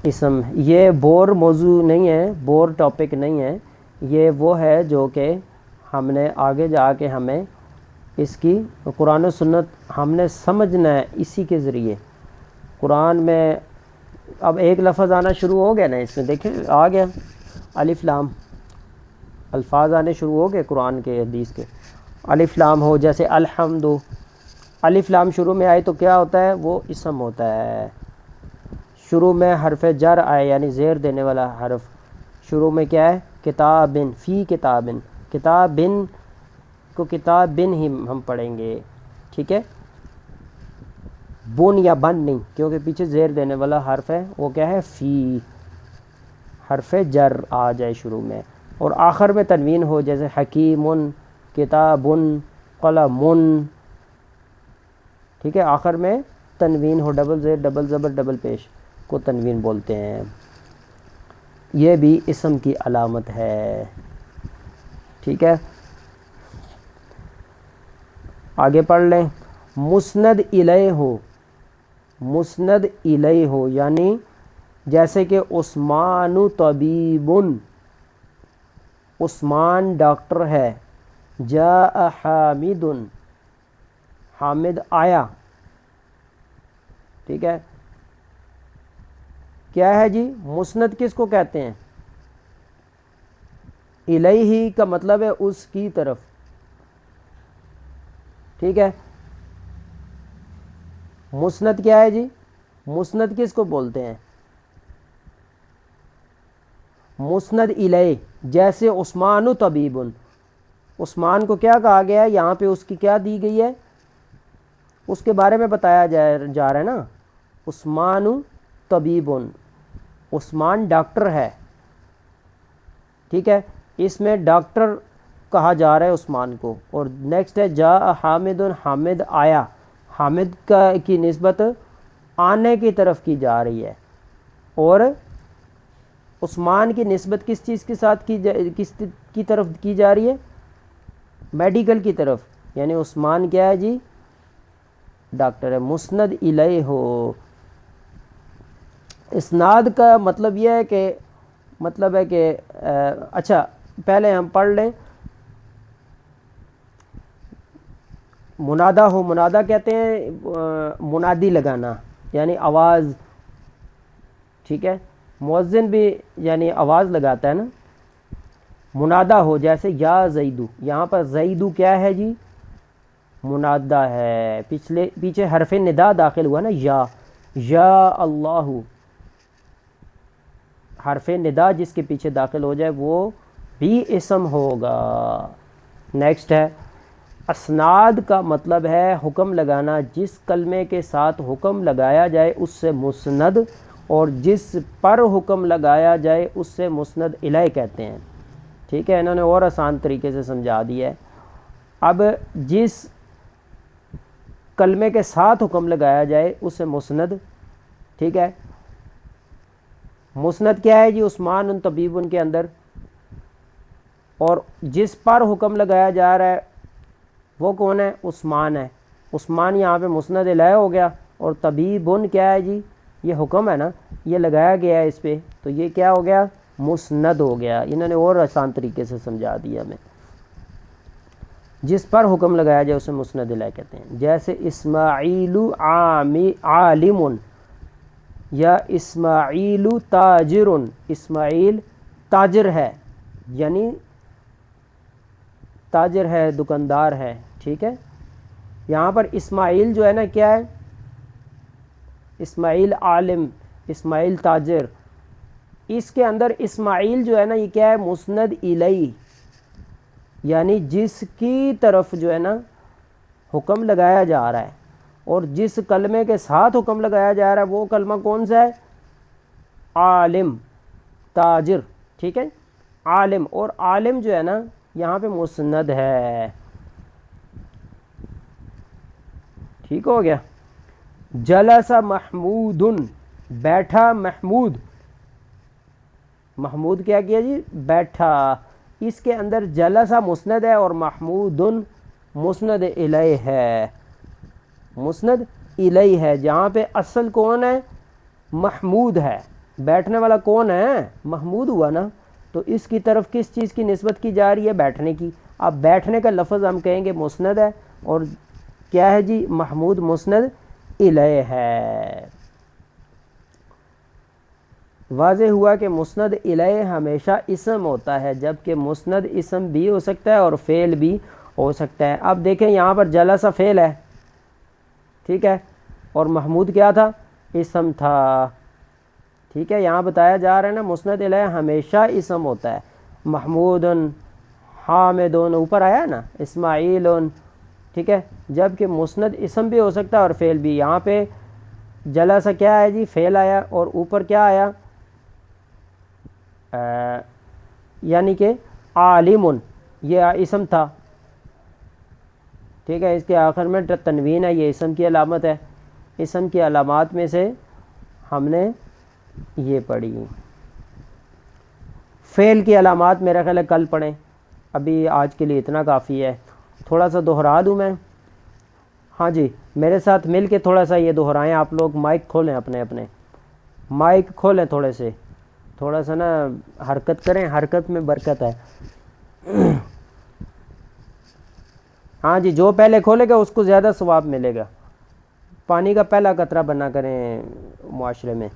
اسم یہ بور موضوع نہیں ہے، بور ٹاپک نہیں ہے، یہ وہ ہے جو کہ ہم نے آگے جا کے ہمیں اس کی قرآن و سنت ہم نے سمجھنا ہے اسی کے ذریعے۔ قرآن میں اب ایک لفظ آنا شروع ہو گیا نا، اس میں دیکھیں آ گیا الف لام، الفاظ آنے شروع ہو گئے قرآن کے حدیث کے۔ الف لام ہو، جیسے الحمد، الف لام شروع میں آئے تو کیا ہوتا ہے؟ وہ اسم ہوتا ہے۔ شروع میں حرف جر آئے یعنی زیر دینے والا حرف، شروع میں کیا ہے؟ کتابن، فی کتابن، کتابن کو کتابن ہی ہم پڑھیں گے، ٹھیک ہے؟ بن یا بن نہیں، کیونکہ پیچھے زیر دینے والا حرف ہے، وہ کیا ہے؟ فی، حرف جر آ جائے شروع میں، اور آخر میں تنوین ہو، جیسے حکیمن، کتابن، قلمن، ٹھیک ہے؟ آخر میں تنوین ہو، ڈبل زیر ڈبل زبر ڈبل پیش کو تنوین بولتے ہیں۔ یہ بھی اسم کی علامت ہے، ٹھیک ہے؟ آگے پڑھ لیں۔ مسند الیہ ہو، مسند الیہ ہو یعنی جیسے کہ عثمان طبیبن، عثمان ڈاکٹر ہے، جاء حامد، حامد آیا، ٹھیک ہے؟ کیا ہے جی؟ مسند کس کو کہتے ہیں؟ الیہ کا مطلب ہے اس کی طرف، ٹھیک ہے؟ مسند کیا ہے جی؟ مسند کس کو بولتے ہیں؟ مسند الیہ، جیسے عثمان طبیب، عثمان کو کیا کہا گیا ہے یہاں پہ؟ اس کی کیا دی گئی ہے؟ اس کے بارے میں بتایا جا رہا ہے نا، عثمان طبیب، عثمان ڈاکٹر ہے، ٹھیک ہے؟ اس میں ڈاکٹر کہا جا رہا ہے عثمان کو۔ اور نیکسٹ ہے جاء حامد، حامد آیا، حامد کی نسبت آنے کی طرف کی جا رہی ہے، اور عثمان کی نسبت کس چیز کے ساتھ کس کی طرف کی جا رہی ہے؟ میڈیکل کی طرف، یعنی عثمان کیا ہے جی؟ ڈاکٹر ہے۔ مسند الیہ ہو، اسناد کا مطلب یہ ہے کہ اچھا پہلے ہم پڑھ لیں۔ منادا ہو، منادا کہتے ہیں منادی لگانا یعنی آواز، ٹھیک ہے؟ مؤذن بھی یعنی آواز لگاتا ہے نا۔ منادا ہو جیسے یا زیدو، یہاں پر زیدو کیا ہے جی؟ منادا ہے، پیچھے حرف ندا داخل ہوا نا، یا اللہ، حرف ندا جس کے پیچھے داخل ہو جائے وہ بھی اسم ہوگا۔ نیکسٹ ہے اسناد کا مطلب ہے حکم لگانا، جس کلمے کے ساتھ حکم لگایا جائے اس سے مسند، اور جس پر حکم لگایا جائے اس سے مسند الیہ کہتے ہیں، ٹھیک ہے؟ انہوں نے اور آسان طریقے سے سمجھا دیا ہے۔ اب جس کلمے کے ساتھ حکم لگایا جائے اس سے مسند، ٹھیک ہے؟ مسند کیا ہے جی؟ عثمان طبیب ان کے اندر، اور جس پر حکم لگایا جا رہا ہے وہ کون ہے؟ عثمان ہے، عثمان یہاں پہ مسند الیہ ہو گیا، اور طبیبن کیا ہے جی؟ یہ حکم ہے نا، یہ لگایا گیا ہے اس پہ، تو یہ کیا ہو گیا؟ مسند ہو گیا۔ انہوں نے اور آسان طریقے سے سمجھا دیا ہمیں، جس پر حکم لگایا جائے اسے مسند الیہ کہتے ہیں۔ جیسے اسماعیل عالم، یا اسماعیل تاجر، اسماعیل تاجر ہے، یعنی تاجر ہے، دکاندار ہے، ٹھیک ہے؟ یہاں پر اسماعیل جو ہے نا کیا ہے؟ اسماعیل عالم، اسماعیل تاجر، اس کے اندر اسماعیل جو ہے نا یہ کیا ہے؟ مسند الیہ، یعنی جس کی طرف جو ہے نا حکم لگایا جا رہا ہے، اور جس کلمے کے ساتھ حکم لگایا جا رہا ہے وہ کلمہ کون سا ہے؟ عالم، تاجر، ٹھیک ہے؟ عالم، اور عالم جو ہے نا یہاں پہ مسند ہے، ٹھیک ہو گیا؟ جلس محمود، بیٹھا محمود، محمود کیا کیا جی؟ بیٹھا۔ اس کے اندر جلسہ مسند ہے اور محمود مسند الیہ ہے، مسند الیہ ہے، جہاں پہ اصل کون ہے؟ محمود ہے، بیٹھنے والا کون ہے؟ محمود ہوا نا، تو اس کی طرف کس چیز کی نسبت کی جا رہی ہے؟ بیٹھنے کی۔ اب بیٹھنے کا لفظ ہم کہیں گے مسند ہے، اور کیا ہے جی؟ محمود مسند الیہ ہے۔ واضح ہوا کہ مسند الیہ ہمیشہ اسم ہوتا ہے، جبکہ مسند اسم بھی ہو سکتا ہے اور فعل بھی ہو سکتا ہے۔ اب دیکھیں یہاں پر جلسہ فعل ہے، ٹھیک ہے، اور محمود کیا تھا؟ اسم تھا، ٹھیک ہے۔ یہاں بتایا جا رہا ہے نا مسند الیہ ہمیشہ اسم ہوتا ہے۔ محمود، حامد، اوپر آیا ہے نا، اسماعیل، ٹھیک ہے، جبکہ مسند اسم بھی ہو سکتا ہے اور فعل بھی۔ یہاں پہ جلسہ کیا ہے جی؟ فعل آیا، اور اوپر کیا آیا؟ یعنی کہ عالم، یہ اسم تھا، ٹھیک ہے۔ اس کے آخر میں تنوین ہے، یہ اسم کی علامت ہے۔ اسم کی علامات میں سے ہم نے یہ پڑھی۔ فعل کی علامات میرا خیال ہے کل پڑھیں، ابھی آج کے لیے اتنا کافی ہے۔ تھوڑا سا دہرا دوں میں، ہاں جی، میرے ساتھ مل کے تھوڑا سا یہ دہرائیں آپ لوگ۔ مائک کھولیں، اپنے مائک کھولیں، تھوڑا سا نا حرکت کریں، حرکت میں برکت ہے۔ ہاں جی، جو پہلے کھولے گا اس کو زیادہ ثواب ملے گا۔ پانی کا پہلا قطرہ بنا کریں معاشرے میں۔